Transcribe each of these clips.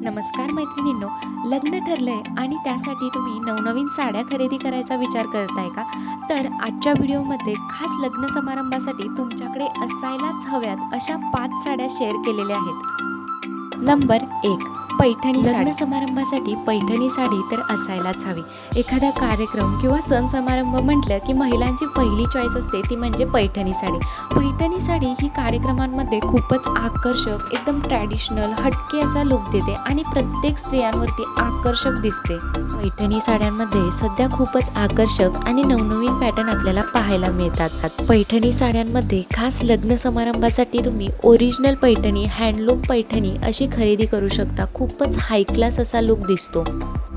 नमस्कार मैत्रिणींनो, लग्न ठरलंय आणि त्यासाठी तुम्ही नवनवीन साड्या खरेदी करायचा विचार करताय का? तर आजच्या व्हिडिओमध्ये खास लग्न समारंभासाठी तुमच्याकडे असायलाच हव्यात अशा 5 साड्या शेअर केलेल्या आहेत. नंबर 1, पैठणी साडी. लग्न समारंभासाठी पैठणी साडी तर असायलाच हवी. एखादा कार्यक्रम किंवा सण समारंभ म्हटलं की महिलांची पहिली चॉईस असते ती म्हणजे पैठणी साडी. पैठणी साडी ही कार्यक्रमांमध्ये खूपच आकर्षक, एकदम ट्रॅडिशनल, हटके असा लुक देते आणि प्रत्येक स्त्रियांवरती आकर्षक दिसते. पैठणी साड्यांमध्ये सध्या खूपच आकर्षक आणि नवनवीन पॅटर्न आपल्याला पाहायला मिळतात. पैठणी साड्यांमध्ये खास लग्न समारंभासाठी तुम्ही ओरिजिनल पैठणी, हँडलूम पैठणी अशी खरेदी करू शकता. खूपच हाय क्लास असा लुक दिसतो.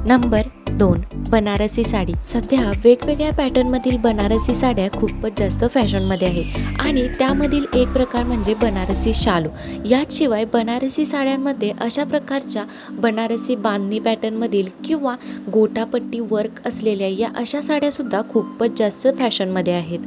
नंबर 2, बनारसी साडी. सध्या वेगवेगळ्या पॅटर्नमधील बनारसी साड्या खूपच जास्त फॅशनमध्ये आहे आणि त्यामधील एक प्रकार म्हणजे बनारसी शालू. याशिवाय बनारसी साड्यांमध्ये अशा प्रकारच्या बनारसी बांधणी पॅटर्नमधील किंवा गोटापट्टी वर्क असलेल्या या अशा साड्यासुद्धा खूपच जास्त फॅशनमध्ये आहेत.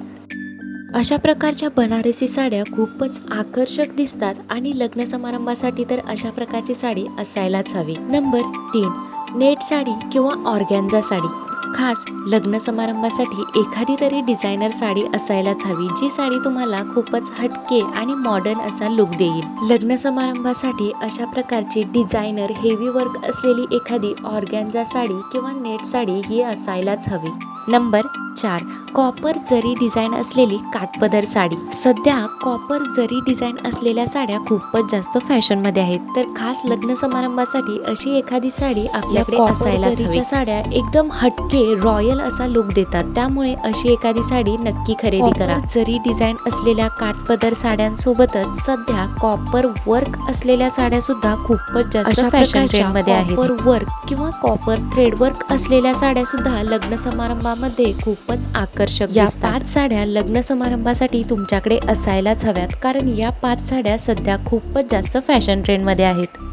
अशा प्रकारच्या बनारसी साड्या खूपच आकर्षक दिसतात आणि लग्न समारंभासाठी तर अशा प्रकारची साडी असायलाच हवी. नंबर 3, नेट साडी किंवा ऑर्गॅन्झा साडी. खास लग्न समारंभासाठी एखादी तरी डिझायनर साडी असायलाच हवी, जी साडी तुम्हाला खूपच हटके आणि मॉडर्न असा लुक देईल. लग्न समारंभासाठी अशा प्रकारची डिझायनर हेवी वर्क असलेली एखादी ऑर्गॅन्झा साडी किंवा नेट साडी ही असायलाच हवी. नंबर 4, कॉपर जरी डिझाईन असलेली काठपदर साडी. सध्या कॉपर जरी डिझाईन असलेल्या साड्या खूपच जास्त फॅशनमध्ये आहेत, तर खास लग्न समारंभासाठी अशी एखादी साडी आपल्याकडे असायला हवी. साड्या एकदम हटके रॉयल असा लुक देतात, त्यामुळे अशी एखादी साडी नक्की खरेदी करा. जरी डिझाईन असलेल्या काठपदर साड्यांसोबतच सध्या कॉपर वर्क असलेल्या साड्या सुद्धा खूपच जास्त फॅशन ट्रेंडमध्ये आहेत. कॉपर वर्क किंवा कॉपर थ्रेड वर्क असलेल्या साड्या सुद्धा लग्न समारंभामध्ये खूपच आकर्षक. या 5 साड्या लग्न समारंभासाठी तुमच्याकडे असायलाच हव्यात, कारण या 5 साड्या सध्या खूपच जास्त फॅशन ट्रेंडमध्ये आहेत.